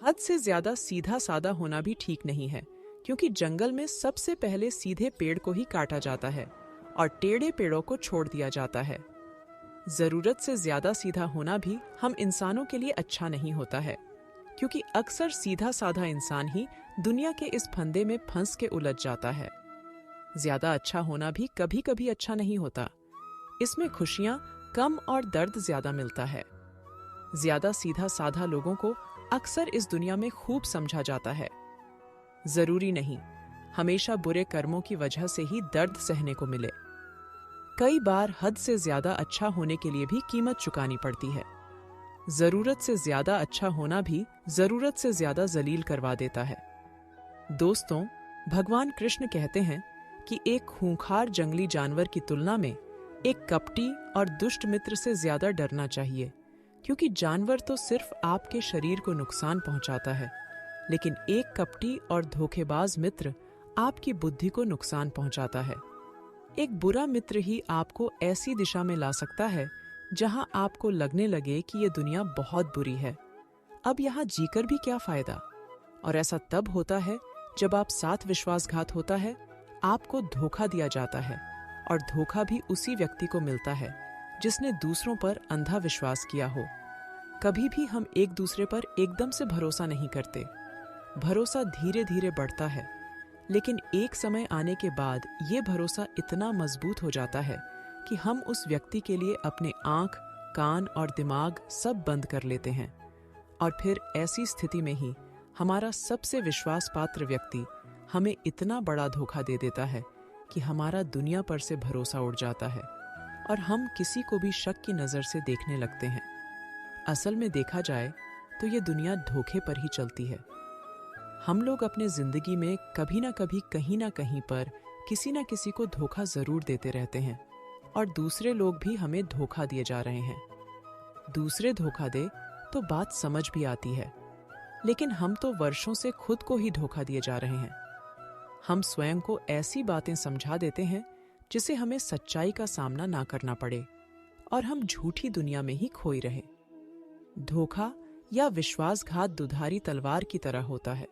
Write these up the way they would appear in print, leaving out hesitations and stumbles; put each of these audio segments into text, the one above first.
हद से ज्यादा सीधा साधा होना भी ठीक नहीं है, क्योंकि जंगल में सबसे पहले सीधे पेड़ को ही काटा जाता है और टेढ़े पेड़ों को छोड़ दिया जाता है। जरूरत से ज्यादा सीधा होना भी हम इंसानों के लिए अच्छा नहीं होता है, क्योंकि अक्सर सीधा साधा इंसान ही दुनिया के इस फंदे में फंस के उलझ जाता है। ज्यादा अच्छा होना भी कभी कभी अच्छा नहीं होता। इसमें खुशियां कम और दर्द ज्यादा मिलता है। ज्यादा सीधा साधा लोगों को अक्सर इस दुनिया में खूब समझा जाता है। जरूरी नहीं हमेशा बुरे कर्मों की वजह से ही दर्द सहने को मिले। कई बार हद से ज्यादा अच्छा होने के लिए भी कीमत चुकानी पड़ती है। जरूरत से ज्यादा अच्छा होना भी जरूरत से ज्यादा जलील करवा देता है। दोस्तों, भगवान कृष्ण कहते हैं कि एक खूंखार जंगली जानवर की तुलना में एक कपटी और दुष्ट मित्र से ज्यादा डरना चाहिए, क्योंकि जानवर तो सिर्फ आपके शरीर को नुकसान पहुंचाता है, लेकिन एक कपटी और धोखेबाज मित्र आपकी बुद्धि को नुकसान पहुंचाता है। एक बुरा मित्र ही आपको ऐसी दिशा में ला सकता है जहां आपको लगने लगे कि ये दुनिया बहुत बुरी है, अब यहाँ जीकर भी क्या फायदा। और ऐसा तब होता है जब आप साथ विश्वासघात होता है, आपको धोखा दिया जाता है, और धोखा भी उसी व्यक्ति को मिलता है जिसने दूसरों पर अंधा विश्वास किया हो। कभी भी हम एक दूसरे पर एकदम से भरोसा नहीं करते। भरोसा धीरे धीरे बढ़ता है, लेकिन एक समय आने के बाद ये भरोसा इतना मजबूत हो जाता है कि हम उस व्यक्ति के लिए अपने आंख, कान और दिमाग सब बंद कर लेते हैं। और फिर ऐसी स्थिति में ही हमारा सबसे विश्वास पात्र व्यक्ति हमें इतना बड़ा धोखा दे देता है कि हमारा दुनिया पर से भरोसा उड़ जाता है और हम किसी को भी शक की नजर से देखने लगते हैं। असल में देखा जाए तो ये दुनिया धोखे पर ही चलती है। हम लोग अपने जिंदगी में कभी ना कभी कहीं ना कहीं पर किसी ना किसी को धोखा जरूर देते रहते हैं, और दूसरे लोग भी हमें धोखा दिए जा रहे हैं। दूसरे धोखा दे तो बात समझ भी आती है, लेकिन हम तो वर्षों से खुद को ही धोखा दिए जा रहे हैं। हम स्वयं को ऐसी बातें समझा देते हैं जिसे हमें सच्चाई का सामना ना करना पड़े, और हम झूठी दुनिया में ही खोई रहे। धोखा या विश्वासघात दुधारी तलवार की तरह होता है।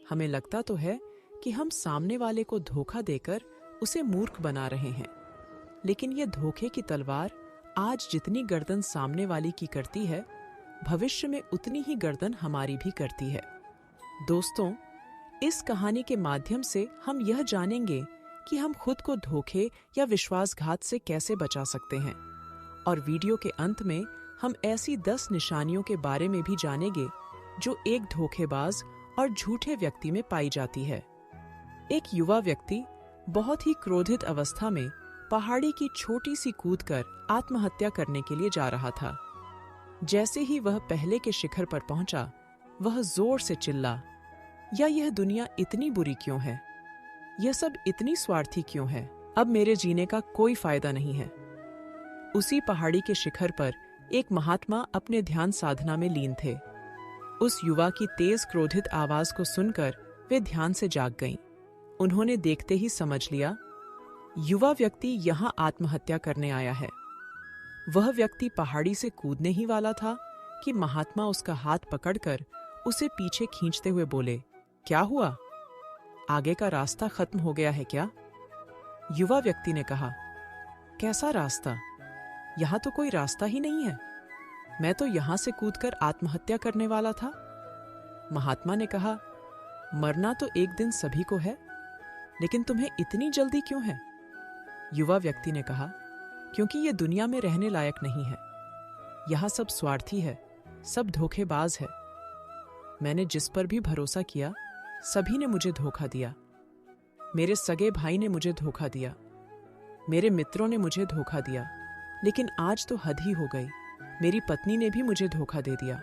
हमें लगता तो है कि हम सामने वाले को धोखा देकर उसे मूर्ख बना रहे हैं, लेकिन यह धोखे की तलवार आज जितनी गर्दन सामने वाली की करती है, भविष्य में उतनी ही गर्दन हमारी भी करती है। दोस्तों, इस कहानी के माध्यम से हम यह जानेंगे कि हम खुद को धोखे या विश्वासघात से कैसे बचा सकते हैं, और वीडियो के अंत में हम ऐसी 10 निशानियों के बारे में भी जानेंगे जो एक धोखेबाज और झूठे व्यक्ति में पाई जाती है। एक युवा व्यक्ति बहुत ही क्रोधित अवस्था में पहाड़ी की छोटी सी कूद कर आत्महत्या करने के लिए जा रहा था। जैसे ही वह पहले के शिखर पर पहुंचा, वह जोर से चिल्ला, या यह दुनिया इतनी बुरी क्यों है? यह सब इतनी स्वार्थी क्यों है? अब मेरे जीने का कोई फायदा नहीं है। उसी पहाड़ी के शिखर पर एक महात्मा अपने ध्यान साधना में लीन थे। उस युवा की तेज क्रोधित आवाज को सुनकर वे ध्यान से जाग गईं। उन्होंने देखते ही समझ लिया, युवा व्यक्ति यहां आत्महत्या करने आया है। वह व्यक्ति पहाड़ी से कूदने ही वाला था कि महात्मा उसका हाथ पकड़कर उसे पीछे खींचते हुए बोले, क्या हुआ? आगे का रास्ता खत्म हो गया है क्या? युवा व्यक्ति ने कहा, कैसा रास्ता? यहां तो कोई रास्ता ही नहीं है। मैं तो यहां से कूदकर आत्महत्या करने वाला था। महात्मा ने कहा, मरना तो एक दिन सभी को है, लेकिन तुम्हें इतनी जल्दी क्यों है? युवा व्यक्ति ने कहा, क्योंकि ये दुनिया में रहने लायक नहीं है। यहां सब स्वार्थी है, सब धोखेबाज है। मैंने जिस पर भी भरोसा किया, सभी ने मुझे धोखा दिया। मेरे सगे भाई ने मुझे धोखा दिया, मेरे मित्रों ने मुझे धोखा दिया, लेकिन आज तो हद ही हो गई। मेरी पत्नी ने भी मुझे धोखा दे दिया।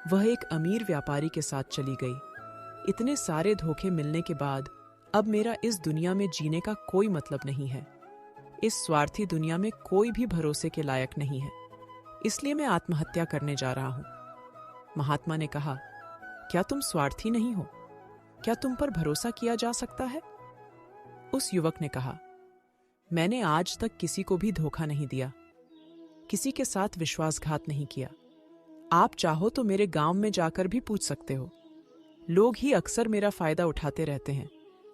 वह एक अमीर व्यापारी के साथ चली गई। इतने सारे धोखे मिलने के बाद अब मेरा इस दुनिया में जीने का कोई मतलब नहीं है। इस स्वार्थी दुनिया में कोई भी भरोसे के लायक नहीं है, इसलिए मैं आत्महत्या करने जा रहा हूं। महात्मा ने कहा, क्या तुम स्वार्थी नहीं हो? क्या तुम पर भरोसा किया जा सकता है? उस युवक ने कहा, मैंने आज तक किसी को भी धोखा नहीं दिया, किसी के साथ विश्वासघात नहीं किया। आप चाहो तो मेरे गांव में जाकर भी पूछ सकते हो। लोग ही अक्सर मेरा फायदा उठाते रहते हैं,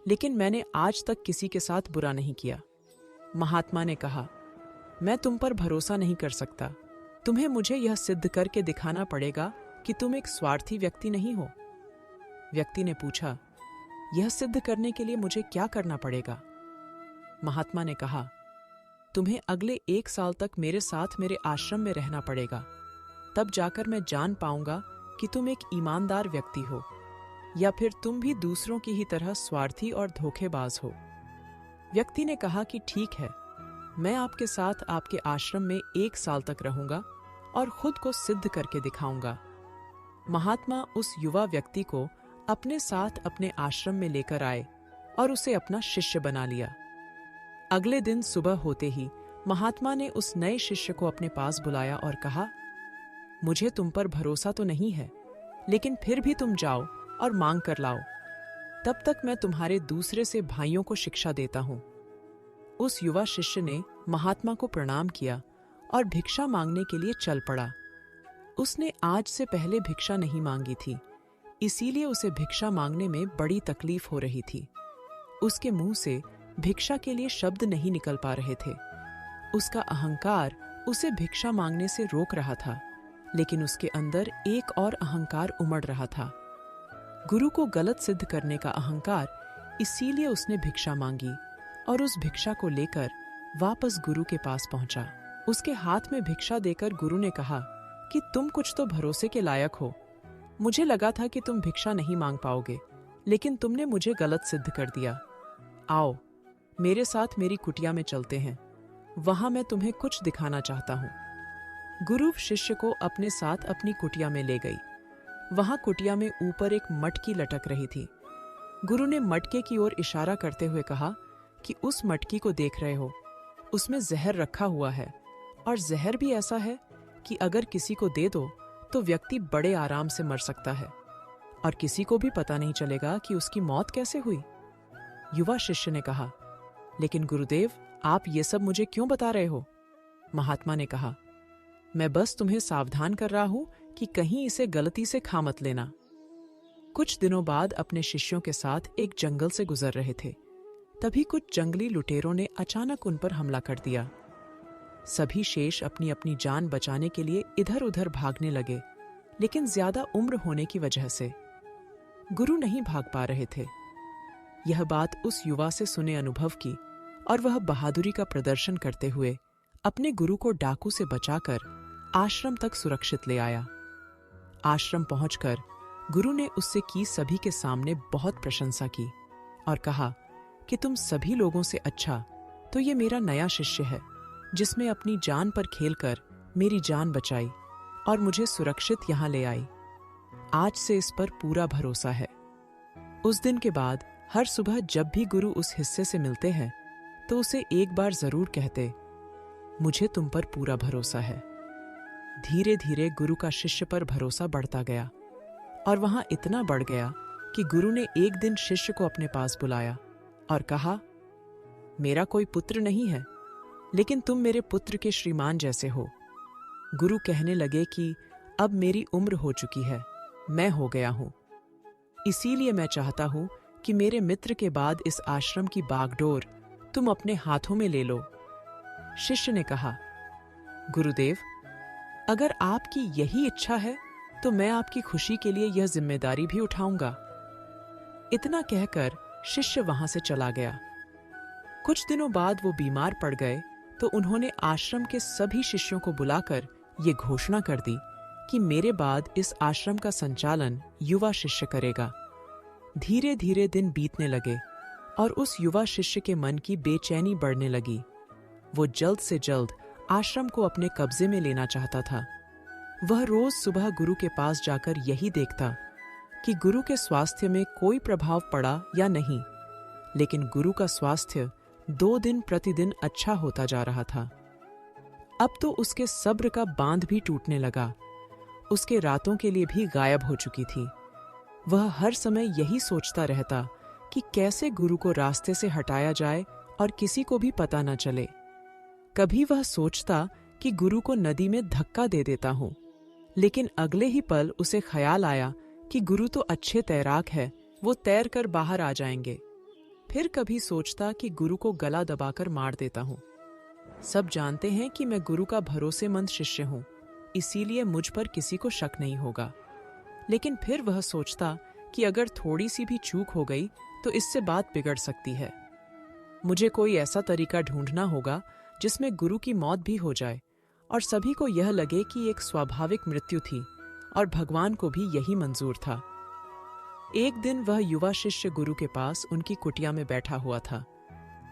लेकिन मैंने आज तक किसी के साथ बुरा नहीं किया। महात्मा ने कहा, मैं तुम पर भरोसा नहीं कर सकता। तुम्हें मुझे यह सिद्ध करके दिखाना पड़ेगा कि तुम एक स्वार्थी व्यक्ति नहीं हो। व्यक्ति ने पूछा, यह सिद्ध करने के लिए मुझे क्या करना पड़ेगा? महात्मा ने कहा, तुम्हें अगले 1 साल तक मेरे साथ मेरे आश्रम में रहना पड़ेगा। तब जाकर मैं जान पाऊंगा कि तुम एक ईमानदार व्यक्ति हो या फिर तुम भी दूसरों की ही तरह स्वार्थी और धोखेबाज हो। व्यक्ति ने कहा कि ठीक है, मैं आपके साथ आपके आश्रम में 1 साल तक रहूंगा और खुद को सिद्ध करके दिखाऊंगा। महात्मा उस युवा व्यक्ति को अपने साथ अपने आश्रम में लेकर आए और उसे अपना शिष्य बना लिया। अगले दिन सुबह होते ही महात्मा ने उस नए शिष्य को अपने पास बुलाया और कहा, मुझे तुम पर भरोसा तो नहीं है, लेकिन फिर भी तुम जाओ और मांग कर लाओ। तब तक मैं तुम्हारे दूसरे से भाइयों को शिक्षा देता हूं। उस युवा शिष्य ने महात्मा को प्रणाम किया और भिक्षा मांगने के लिए चल पड़ा। उसने आज से पहले भिक्षा नहीं मांगी थी, इसीलिए उसे भिक्षा मांगने में बड़ी तकलीफ हो रही थी। उसके मुंह से भिक्षा के लिए शब्द नहीं निकल पा रहे थे। उसका अहंकार उसे भिक्षा मांगने से रोक रहा था, लेकिन उसके अंदर एक और अहंकार उमड़ रहा था। गुरु को गलत सिद्ध करने का अहंकार, इसीलिए उसने भिक्षा मांगी और उस भिक्षा को लेकर वापस गुरु के पास पहुंचा। उसके हाथ में भिक्षा देकर गुरु ने कहा कि तुम कुछ तो भरोसे के लायक हो। मुझे लगा था कि तुम भिक्षा नहीं मांग पाओगे, लेकिन तुमने मुझे गलत सिद्ध कर दिया। आओ, मेरे साथ मेरी कुटिया में चलते हैं, वहां मैं तुम्हें कुछ दिखाना चाहता हूं। गुरु शिष्य को अपने साथ अपनी कुटिया में ले गई। वहां कुटिया में ऊपर एक मटकी लटक रही थी। गुरु ने मटके की ओर इशारा करते हुए कहा कि उस मटकी को देख रहे हो, उसमें जहर रखा हुआ है, और जहर भी ऐसा है कि अगर किसी को दे दो तो व्यक्ति बड़े आराम से मर सकता है और किसी को भी पता नहीं चलेगा कि उसकी मौत कैसे हुई। युवा शिष्य ने कहा, लेकिन गुरुदेव, आप ये सब मुझे क्यों बता रहे हो? महात्मा ने कहा, मैं बस तुम्हें सावधान कर रहा हूं कि कहीं इसे गलती से खा मत लेना। कुछ दिनों बाद अपने शिष्यों के साथ एक जंगल से गुजर रहे थे। तभी कुछ जंगली लुटेरों ने अचानक उन पर हमला कर दिया। सभी शेष अपनी अपनी जान बचाने के लिए इधर उधर भागने लगे, लेकिन ज्यादा उम्र होने की वजह से गुरु नहीं भाग पा रहे थे। यह बात उस युवा से सुने अनुभव की और वह बहादुरी का प्रदर्शन करते हुए अपने गुरु को डाकू से बचाकर आश्रम तक सुरक्षित ले आया। आश्रम पहुंचकर गुरु ने उससे की सभी के सामने बहुत प्रशंसा की और कहा कि तुम सभी लोगों से अच्छा तो ये मेरा नया शिष्य है, जिसमें अपनी जान पर खेलकर मेरी जान बचाई और मुझे सुरक्षित यहां ले आई। आज से इस पर पूरा भरोसा है। उस दिन के बाद हर सुबह जब भी गुरु उस हिस्से से मिलते हैं तो उसे एक बार जरूर कहते, मुझे तुम पर पूरा भरोसा है। धीरे धीरे गुरु का शिष्य पर भरोसा बढ़ता गया और वहां इतना बढ़ गया कि गुरु ने एक दिन शिष्य को अपने पास बुलाया और कहा, मेरा कोई पुत्र नहीं है, लेकिन तुम मेरे पुत्र के श्रीमान जैसे हो। गुरु कहने लगे कि अब मेरी उम्र हो चुकी है, मैं हो गया हूं, इसीलिए मैं चाहता हूं कि मेरे मित्र के बाद इस आश्रम की बागडोर तुम अपने हाथों में ले लो। शिष्य ने कहा, गुरुदेव, अगर आपकी यही इच्छा है तो मैं आपकी खुशी के लिए यह जिम्मेदारी भी उठाऊंगा। इतना कहकर शिष्य वहां से चला गया। कुछ दिनों बाद वो बीमार पड़ गए तो उन्होंने आश्रम के सभी शिष्यों को बुलाकर ये घोषणा कर दी कि मेरे बाद इस आश्रम का संचालन युवा शिष्य करेगा। धीरे धीरे दिन बीतने लगे और उस युवा शिष्य के मन की बेचैनी बढ़ने लगी। वो जल्द से जल्द आश्रम को अपने कब्जे में लेना चाहता था। वह रोज सुबह गुरु के पास जाकर यही देखता कि गुरु के स्वास्थ्य में कोई प्रभाव पड़ा या नहीं, लेकिन गुरु का स्वास्थ्य 2 दिन प्रतिदिन अच्छा होता जा रहा था। अब तो उसके सब्र का बांध भी टूटने लगा। उसके रातों के लिए भी गायब हो चुकी थी। वह हर समय यही सोचता रहता कि कैसे गुरु को रास्ते से हटाया जाए और किसी को भी पता न चले। कभी वह सोचता कि गुरु को नदी में धक्का दे देता हूं, लेकिन अगले ही पल उसे ख्याल आया कि गुरु तो अच्छे तैराक है, वो तैर कर बाहर आ जाएंगे। फिर कभी सोचता कि गुरु को गला दबाकर मार देता हूँ। सब जानते हैं कि मैं गुरु का भरोसेमंद शिष्य हूँ, इसीलिए मुझ पर किसी को शक नहीं होगा। लेकिन फिर वह सोचता कि अगर थोड़ी सी भी चूक हो गई तो इससे बात बिगड़ सकती है। मुझे कोई ऐसा तरीका ढूंढना होगा जिसमें गुरु की मौत भी हो जाए और सभी को यह लगे कि एक स्वाभाविक मृत्यु थी और भगवान को भी यही मंजूर था। एक दिन वह युवा शिष्य गुरु के पास उनकी कुटिया में बैठा हुआ था।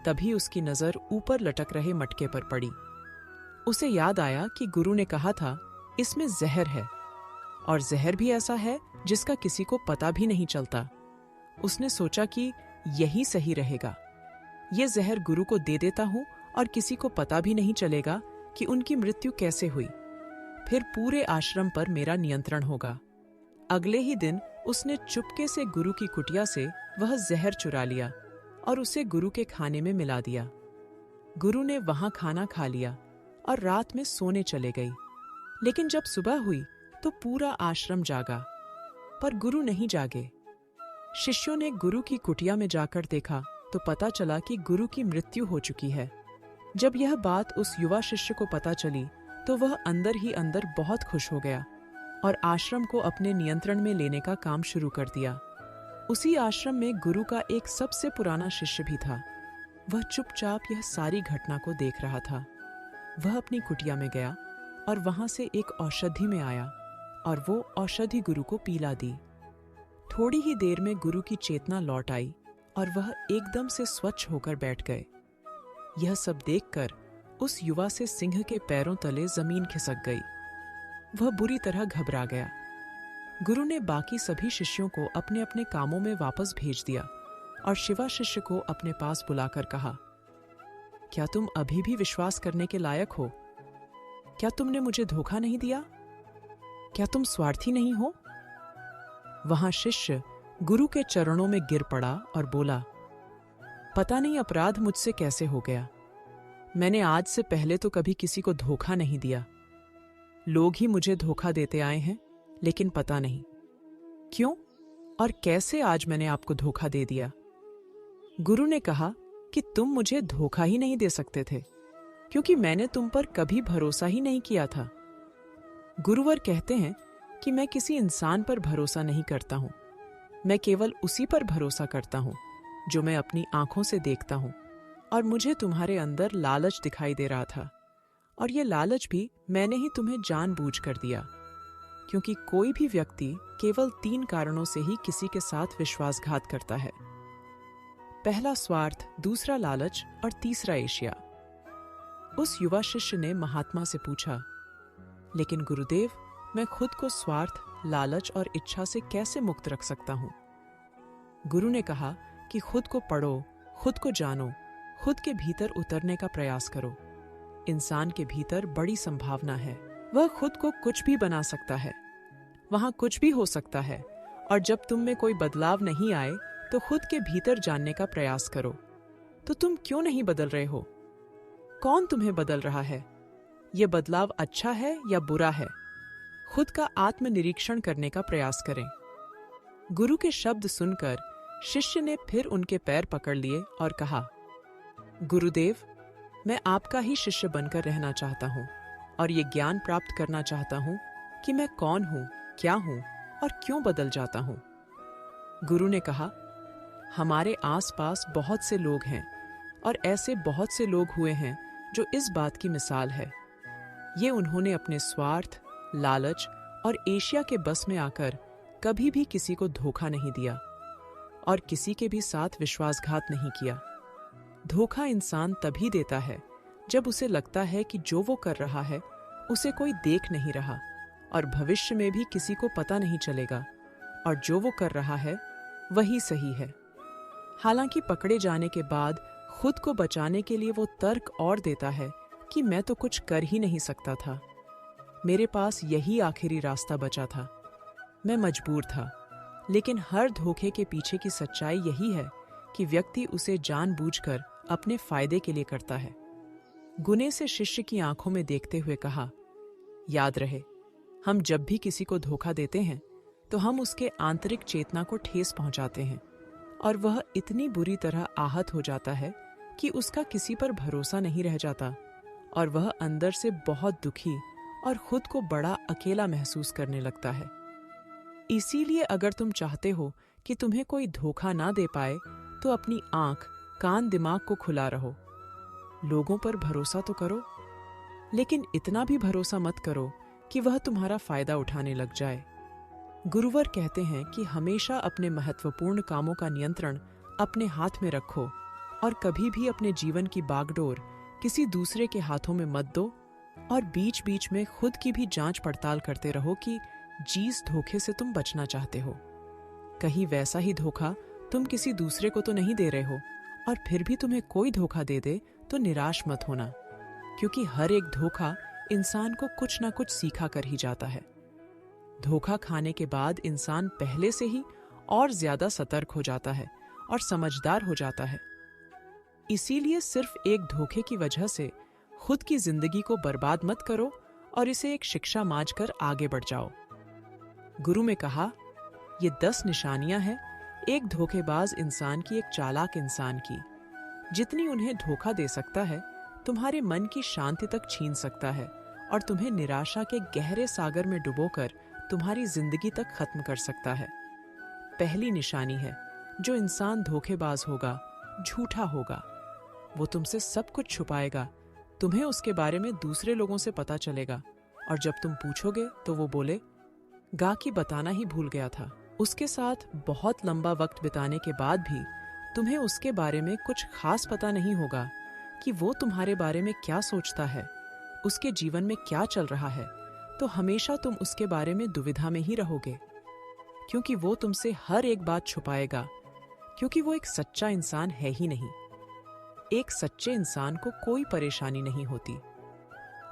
तभी उसकी नजर ऊपर लटक रहे मटके पर पड़ी। उसे याद आया कि गुरु ने कहा था इसमें जहर है, और जहर भी ऐसा है जिसका किसी को पता भी नहीं चलता। उसने सोचा कि यही सही रहेगा, ये जहर गुरु को दे देता हूं और किसी को पता भी नहीं चलेगा कि उनकी मृत्यु कैसे हुई। फिर पूरे आश्रम पर मेरा नियंत्रण होगा। अगले ही दिन उसने चुपके से गुरु की कुटिया से वह जहर चुरा लिया और उसे गुरु के खाने में मिला दिया। गुरु ने वहां खाना खा लिया और रात में सोने चले गई। लेकिन जब सुबह हुई तो पूरा आश्रम जागा, पर गुरु नहीं जागे। शिष्यों ने गुरु की कुटिया में जाकर देखा तो पता चला कि गुरु की मृत्यु हो चुकी है। जब यह बात उस युवा शिष्य को पता चली तो वह अंदर ही अंदर बहुत खुश हो गया और आश्रम को अपने नियंत्रण में लेने का काम शुरू कर दिया। उसी आश्रम में गुरु का एक सबसे पुराना शिष्य भी था। वह चुपचाप यह सारी घटना को देख रहा था। वह अपनी कुटिया में गया और वहां से एक औषधि में आया और वो औषधि गुरु को पिला दी। थोड़ी ही देर में गुरु की चेतना लौट आई और वह एकदम से स्वच्छ होकर बैठ गए। यह सब देखकर उस युवा से सिंह के पैरों तले जमीन खिसक गई। वह बुरी तरह घबरा गया। गुरु ने बाकी सभी शिष्यों को अपने अपने कामों में वापस भेज दिया और शिवा शिष्य को अपने पास बुलाकर कहा, क्या तुम अभी भी विश्वास करने के लायक हो? क्या तुमने मुझे धोखा नहीं दिया? क्या तुम स्वार्थी नहीं हो? वहां शिष्य गुरु के चरणों में गिर पड़ा और बोला, पता नहीं अपराध मुझसे कैसे हो गया। मैंने आज से पहले तो कभी किसी को धोखा नहीं दिया। लोग ही मुझे धोखा देते आए हैं, लेकिन पता नहीं क्यों और कैसे आज मैंने आपको धोखा दे दिया। गुरु ने कहा कि तुम मुझे धोखा ही नहीं दे सकते थे, क्योंकि मैंने तुम पर कभी भरोसा ही नहीं किया था। गुरुवर कहते हैं कि मैं किसी इंसान पर भरोसा नहीं करता हूं, मैं केवल उसी पर भरोसा करता हूं जो मैं अपनी आंखों से देखता हूं। और मुझे तुम्हारे अंदर लालच दिखाई दे रहा था, और यह लालच भी मैंने ही तुम्हें जानबूझकर दिया, क्योंकि कोई भी व्यक्ति केवल 3 कारणों से ही किसी के साथ विश्वासघात करता है। पहला स्वार्थ, दूसरा लालच और तीसरा ईर्ष्या। उस युवा शिष्य ने महात्मा से पूछा, लेकिन गुरुदेव, मैं खुद को स्वार्थ, लालच और इच्छा से कैसे मुक्त रख सकता हूं? गुरु ने कहा कि खुद को पढ़ो, खुद को जानो, खुद के भीतर उतरने का प्रयास करो। इंसान के भीतर बड़ी संभावना है, वह खुद को कुछ भी बना सकता है, वहां कुछ भी हो सकता है। और जब तुम में कोई बदलाव नहीं आए तो खुद के भीतर जानने का प्रयास करो, तो तुम क्यों नहीं बदल रहे हो? कौन तुम्हें बदल रहा है? यह बदलाव अच्छा है या बुरा है? खुद का आत्मनिरीक्षण करने का प्रयास करें। गुरु के शब्द सुनकर शिष्य ने फिर उनके पैर पकड़ लिए और कहा, गुरुदेव, मैं आपका ही शिष्य बनकर रहना चाहता हूँ और ये ज्ञान प्राप्त करना चाहता हूँ कि मैं कौन हूँ, क्या हूँ और क्यों बदल जाता हूँ। गुरु ने कहा, हमारे आसपास बहुत से लोग हैं और ऐसे बहुत से लोग हुए हैं जो इस बात की मिसाल है। ये उन्होंने अपने स्वार्थ, लालच और एशिया के बस में आकर कभी भी किसी को धोखा नहीं दिया और किसी के भी साथ विश्वासघात नहीं किया। धोखा इंसान तभी देता है जब उसे लगता है कि जो वो कर रहा है उसे कोई देख नहीं रहा और भविष्य में भी किसी को पता नहीं चलेगा, और जो वो कर रहा है वही सही है। हालांकि पकड़े जाने के बाद खुद को बचाने के लिए वो तर्क और देता है कि मैं तो कुछ कर ही नहीं सकता था, मेरे पास यही आखिरी रास्ता बचा था, मैं मजबूर था। लेकिन हर धोखे के पीछे की सच्चाई यही है कि व्यक्ति उसे जानबूझकर अपने फायदे के लिए करता है। गुने से शिष्य की आंखों में देखते हुए कहा, याद रहे, हम जब भी किसी को धोखा देते हैं तो हम उसके आंतरिक चेतना को ठेस पहुंचाते हैं और वह इतनी बुरी तरह आहत हो जाता है कि उसका किसी पर भरोसा नहीं रह जाता और वह अंदर से बहुत दुखी और खुद को बड़ा अकेला महसूस करने लगता है। इसीलिए अगर तुम चाहते हो कि तुम्हें कोई धोखा ना दे पाए तो अपनी आंख, कान, दिमाग को खुला रहो। लोगों पर भरोसा तो करो, लेकिन इतना भी भरोसा मत करो कि वह तुम्हारा फायदा उठाने लग जाए। गुरुवर कहते हैं कि हमेशा अपने महत्वपूर्ण कामों का नियंत्रण अपने हाथ में रखो और कभी भी अपने जीवन की बागडोर किसी दूसरे के हाथों में मत दो और बीच बीच में खुद की भी जांच पड़ताल करते रहो कि जिस धोखे से तुम बचना चाहते हो, कहीं वैसा ही धोखा तुम किसी दूसरे को तो नहीं दे रहे हो। और फिर भी तुम्हें कोई धोखा दे दे तो निराश मत होना, क्योंकि हर एक धोखा इंसान को कुछ ना कुछ सीखा कर ही जाता है। धोखा खाने के बाद इंसान पहले से ही और ज्यादा सतर्क हो जाता है और समझदार हो जाता है। इसीलिए सिर्फ एक धोखे की वजह से खुद की जिंदगी को बर्बाद मत करो और इसे एक शिक्षा मानकर आगे बढ़ जाओ। गुरु में कहा, ये 10 निशानियां हैं एक धोखेबाज इंसान की, एक चालाक इंसान की। जितनी उन्हें धोखा दे सकता है, तुम्हारे मन की शांति तक छीन सकता है और तुम्हें निराशा के गहरे सागर में डुबोकर तुम्हारी जिंदगी तक खत्म कर सकता है। पहली निशानी है, जो इंसान धोखेबाज होगा, झूठा होगा। वो तुमसे सब कुछ छुपाएगा। तुम्हें उसके बारे में दूसरे लोगों से पता चलेगा और जब तुम पूछोगे तो वो बोले गा कि बताना ही भूल गया था। उसके साथ बहुत लंबा वक्त बिताने के बाद भी तुम्हें उसके बारे में कुछ खास पता नहीं होगा कि वो तुम्हारे बारे में क्या सोचता है, उसके जीवन में क्या चल रहा है। तो हमेशा तुम उसके बारे में दुविधा में ही रहोगे, क्योंकि वो तुमसे हर एक बात छुपाएगा, क्योंकि वो एक सच्चा इंसान है ही नहीं। एक सच्चे इंसान को कोई परेशानी नहीं होती।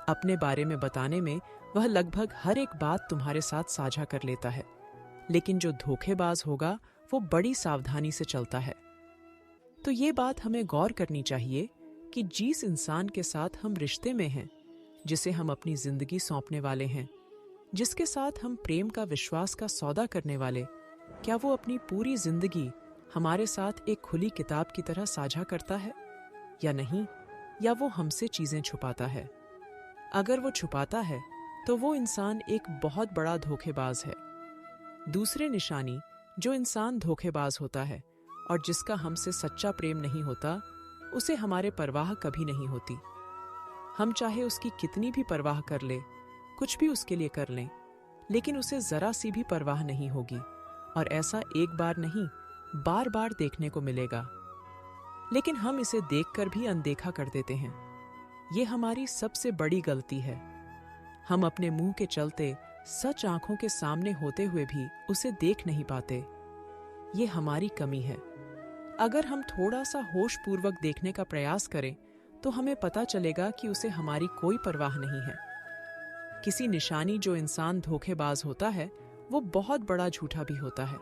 अपने बारे में बताने में वह लगभग हर एक बात तुम्हारे साथ साझा कर लेता है, लेकिन जो धोखेबाज होगा वो बड़ी सावधानी से चलता है। तो ये बात हमें गौर करनी चाहिए कि जिस इंसान के साथ हम रिश्ते में हैं, जिसे हम अपनी जिंदगी सौंपने वाले हैं, जिसके साथ हम प्रेम का, विश्वास का सौदा करने वाले, क्या वो अपनी पूरी जिंदगी हमारे साथ एक खुली किताब की तरह साझा करता है या नहीं, या वो हमसे चीजें छुपाता है? अगर वो छुपाता है तो वो इंसान एक बहुत बड़ा धोखेबाज है। दूसरी निशानी, जो इंसान धोखेबाज होता है और जिसका हमसे सच्चा प्रेम नहीं होता, उसे हमारे परवाह कभी नहीं होती। हम चाहे उसकी कितनी भी परवाह कर ले, कुछ भी उसके लिए कर लें, लेकिन उसे जरा सी भी परवाह नहीं होगी और ऐसा एक बार नहीं, बार बार देखने को मिलेगा। लेकिन हम इसे देखकर भी अनदेखा कर देते हैं। ये हमारी सबसे बड़ी गलती है। हम अपने मुंह के चलते सच आंखों के सामने होते हुए भी उसे देख नहीं पाते। ये हमारी कमी है। अगर हम थोड़ा सा होश पूर्वक देखने का प्रयास करें तो हमें पता चलेगा कि उसे हमारी कोई परवाह नहीं है। किसी निशानी, जो इंसान धोखेबाज होता है, वो बहुत बड़ा झूठा भी होता है।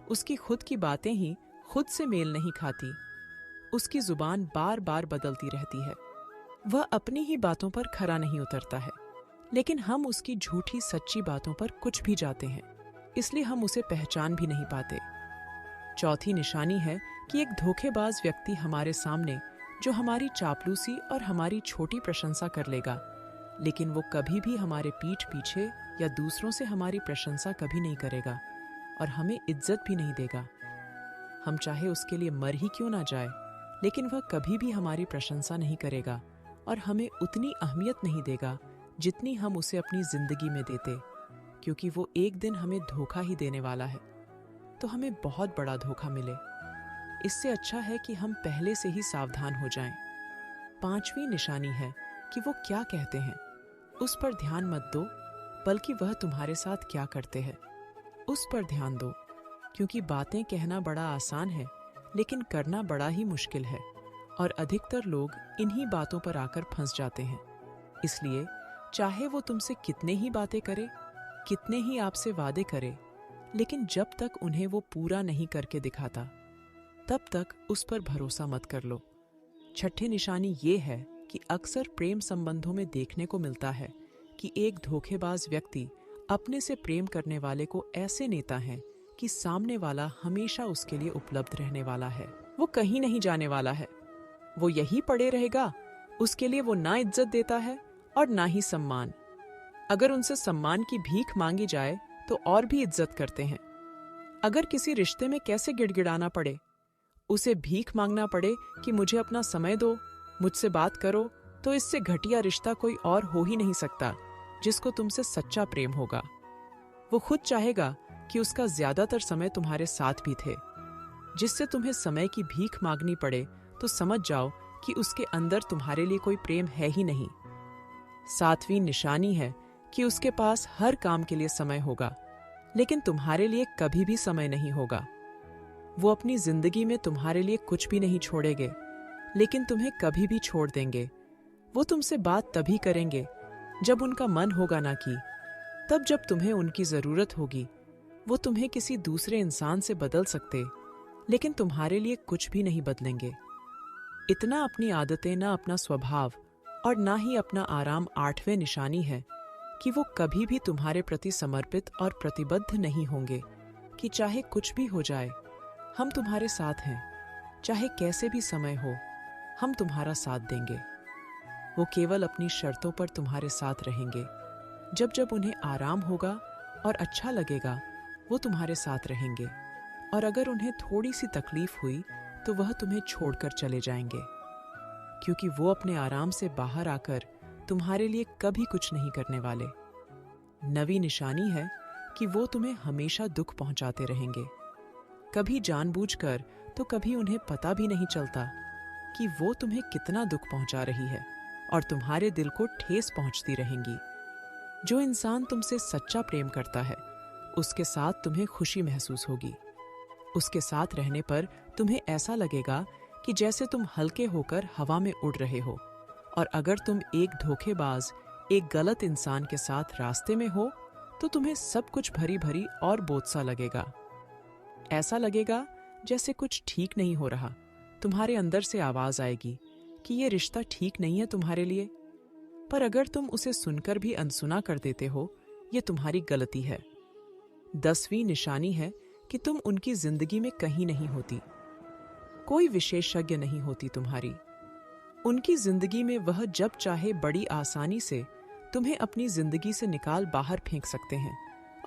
उसकी खुद की बातें ही खुद से मेल नहीं खाती। उसकी जुबान बार बार बदलती रहती है। वह अपनी ही बातों पर खरा नहीं उतरता है, लेकिन हम उसकी झूठी सच्ची बातों पर कुछ भी जाते हैं, इसलिए हम उसे पहचान भी नहीं पाते। चौथी निशानी है कि एक धोखेबाज व्यक्ति हमारे सामने जो हमारी चापलूसी और हमारी छोटी प्रशंसा कर लेगा, लेकिन वो कभी भी हमारे पीठ पीछे या दूसरों से हमारी प्रशंसा कभी नहीं करेगा और हमें इज्जत भी नहीं देगा। हम चाहे उसके लिए मर ही क्यों ना जाए, लेकिन वह कभी भी हमारी प्रशंसा नहीं करेगा और हमें उतनी अहमियत नहीं देगा जितनी हम उसे अपनी जिंदगी में देते, क्योंकि वो एक दिन हमें धोखा ही देने वाला है। तो हमें बहुत बड़ा धोखा मिले, इससे अच्छा है कि हम पहले से ही सावधान हो जाएं। पांचवी निशानी है कि वो क्या कहते हैं, उस पर ध्यान मत दो, बल्कि वह तुम्हारे साथ क्या करते हैं उस पर ध्यान दो, क्योंकि बातें कहना बड़ा आसान है, लेकिन करना बड़ा ही मुश्किल है और अधिकतर लोग इन्हीं बातों पर आकर फंस जाते हैं। इसलिए चाहे वो तुमसे कितने ही बातें करे, कितने ही आपसे वादे करे, लेकिन जब तक उन्हें वो पूरा नहीं करके दिखाता, तब तक उस पर भरोसा मत कर लो। छठी निशानी ये है कि अक्सर प्रेम संबंधों में देखने को मिलता है कि एक धोखेबाज व्यक्ति अपने से प्रेम करने वाले को ऐसे नेता हैं कि सामने वाला हमेशा उसके लिए उपलब्ध रहने वाला है। वो कहीं नहीं जाने वाला है, वो यही पड़े रहेगा। उसके लिए वो ना इज्जत देता है और ना ही सम्मान। अगर उनसे सम्मान की भीख मांगी जाए तो और भी इज्जत करते हैं। अगर किसी रिश्ते में कैसे गिड़गिड़ाना पड़े, उसे भीख मांगना पड़े कि मुझे अपना समय दो, मुझसे बात करो, तो इससे घटिया रिश्ता कोई और हो ही नहीं सकता जिसको तुमसे सच्चा प्रेम होगा। वो खुद चाहेगा कि उसका ज्यादातर समय तुम्हारे साथ भी थे। जिससे तुम्हें समय की भीख मांगनी पड़े तो समझ जाओ कि उसके अंदर तुम्हारे लिए कोई प्रेम है ही नहीं। 7वीं निशानी है कि उसके पास हर काम के लिए समय होगा, लेकिन तुम्हारे लिए कभी भी समय नहीं होगा। वो अपनी जिंदगी में तुम्हारे लिए कुछ भी नहीं छोड़ेंगे, लेकिन तुम्हें कभी भी छोड़ देंगे। वो तुमसे बात तभी करेंगे जब उनका मन होगा ना कि तब जब तुम्हें उनकी जरूरत होगी। वो तुम्हें किसी दूसरे इंसान से बदल सकते, लेकिन तुम्हारे लिए कुछ भी नहीं बदलेंगे। इतना अपनी आदतें, ना अपना स्वभाव और ना ही अपना आराम 8वें निशानी है कि वो कभी भी तुम्हारे प्रति समर्पित और प्रतिबद्ध नहीं होंगे कि चाहे कुछ भी हो जाए, हम तुम्हारे साथ हैं। चाहे कैसे भी समय हो, हम तुम्हारा साथ देंगे। वो केवल अपनी शर्तों पर तुम्हारे साथ रहेंगे। जब जब उन्हें आराम होगा और अच्छा लगेगा, वो तुम्हारे साथ रहेंगे। और अगर उन्हें थोड़ी सी तकलीफ हुई तो वह तुम्हें छोड़कर चले जाएंगे, क्योंकि वो अपने आराम से बाहर आकर तुम्हारे लिए कभी कुछ नहीं करने वाले। 9वीं निशानी है कि वो तुम्हें हमेशा दुख पहुंचाते रहेंगे, कभी जानबूझकर तो कभी उन्हें पता भी नहीं चलता कि वो तुम्हें कितना दुख पहुंचा रही है और तुम्हारे दिल को ठेस पहुंचती रहेंगी। जो इंसान तुमसे सच्चा प्रेम करता है, उसके साथ तुम्हें खुशी महसूस होगी। उसके साथ रहने पर तुम्हें ऐसा लगेगा कि जैसे तुम हल्के होकर हवा में उड़ रहे हो। और अगर तुम एक धोखेबाज, एक गलत इंसान के साथ रास्ते में हो तो तुम्हें सब कुछ भरी भरी और बोझ सा लगेगा। ऐसा लगेगा जैसे कुछ ठीक नहीं हो रहा। तुम्हारे अंदर से आवाज आएगी कि ये रिश्ता ठीक नहीं है तुम्हारे लिए। पर अगर तुम उसे सुनकर भी अनसुना कर देते हो, ये तुम्हारी गलती है। 10वीं निशानी है कि तुम उनकी जिंदगी में कहीं नहीं होती, कोई विशेषज्ञ नहीं होती तुम्हारी। उनकी जिंदगी में वह जब चाहे बड़ी आसानी से तुम्हें अपनी जिंदगी से निकाल बाहर फेंक सकते हैं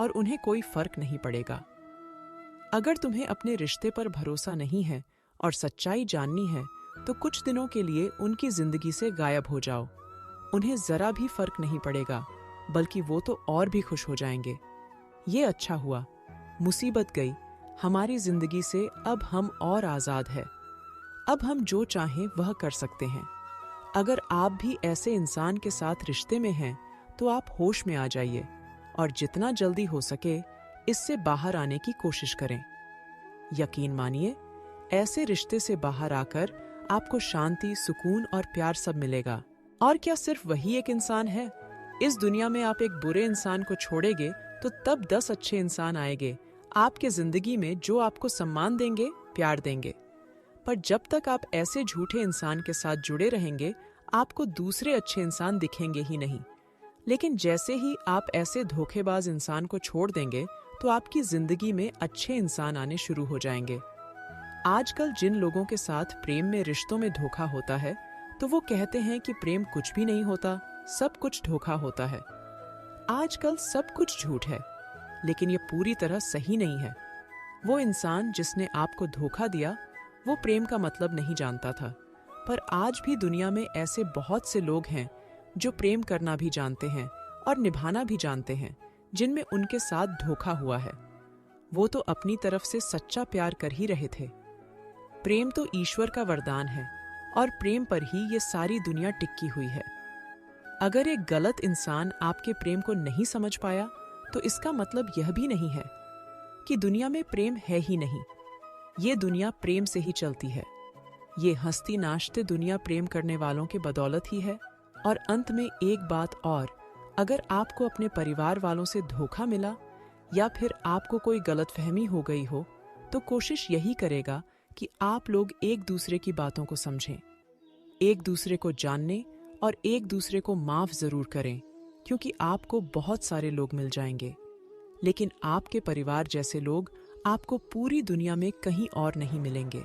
और उन्हें कोई फर्क नहीं पड़ेगा। अगर तुम्हें अपने रिश्ते पर भरोसा नहीं है और सच्चाई जाननी है तो कुछ दिनों के लिए उनकी जिंदगी से गायब हो जाओ। उन्हें जरा भी फर्क नहीं पड़ेगा, बल्कि वो तो और भी खुश हो जाएंगे। ये अच्छा हुआ, मुसीबत गई हमारी जिंदगी से, अब हम और आजाद है। अब हम जो चाहें वह कर सकते हैं। अगर आप भी ऐसे इंसान के साथ रिश्ते में हैं तो आप होश में आ जाइए और जितना जल्दी हो सके इससे बाहर आने की कोशिश करें। यकीन मानिए, ऐसे रिश्ते से बाहर आकर आपको शांति, सुकून और प्यार सब मिलेगा। और क्या सिर्फ वही एक इंसान है? इस दुनिया में आप एक बुरे इंसान को छोड़ेंगे तो तब 10 अच्छे इंसान आएंगे आपके जिंदगी में जो आपको सम्मान देंगे, प्यार देंगे। पर जब तक आप ऐसे झूठे इंसान के साथ जुड़े रहेंगे, आपको दूसरे अच्छे इंसान दिखेंगे ही नहीं। लेकिन जैसे ही आप ऐसे धोखेबाज इंसान को छोड़ देंगे तो आपकी जिंदगी में अच्छे इंसान आने शुरू हो जाएंगे। आजकल जिन लोगों के साथ प्रेम में, रिश्तों में धोखा होता है तो वो कहते हैं कि प्रेम कुछ भी नहीं होता, सब कुछ धोखा होता है। आजकल सब कुछ झूठ है, लेकिन ये पूरी तरह सही नहीं है। वो इंसान जिसने आपको धोखा दिया वो प्रेम का मतलब नहीं जानता था। पर आज भी दुनिया में ऐसे बहुत से लोग हैं जो प्रेम करना भी जानते हैं और निभाना भी जानते हैं, जिनमें उनके साथ धोखा हुआ है। वो तो अपनी तरफ से सच्चा प्यार कर ही रहे थे। प्रेम तो ईश्वर का वरदान है और प्रेम पर ही ये सारी दुनिया टिकी हुई है। अगर एक गलत इंसान आपके प्रेम को नहीं समझ पाया तो इसका मतलब यह भी नहीं है कि दुनिया में प्रेम है ही नहीं। ये दुनिया प्रेम से ही चलती है। ये हंसती नाचते दुनिया प्रेम करने वालों के बदौलत ही है। और अंत में एक बात और, अगर आपको अपने परिवार वालों से धोखा मिला या फिर आपको कोई गलतफहमी हो गई हो तो कोशिश यही करेगा कि आप लोग एक दूसरे की बातों को समझें, एक दूसरे को जानने और एक दूसरे को माफ जरूर करें। क्योंकि आपको बहुत सारे लोग मिल जाएंगे, लेकिन आपके परिवार जैसे लोग आपको पूरी दुनिया में कहीं और नहीं मिलेंगे।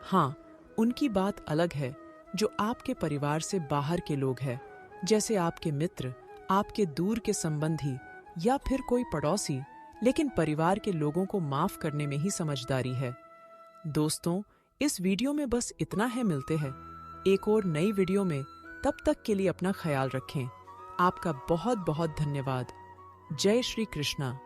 हाँ, उनकी बात अलग है जो आपके परिवार से बाहर के लोग हैं, जैसे आपके मित्र, आपके दूर के संबंधी या फिर कोई पड़ोसी। लेकिन परिवार के लोगों को माफ करने में ही समझदारी है। दोस्तों, इस वीडियो में बस इतना है। मिलते हैं एक और नई वीडियो में। तब तक के लिए अपना ख्याल रखें। आपका बहुत बहुत धन्यवाद। जय श्री कृष्णा।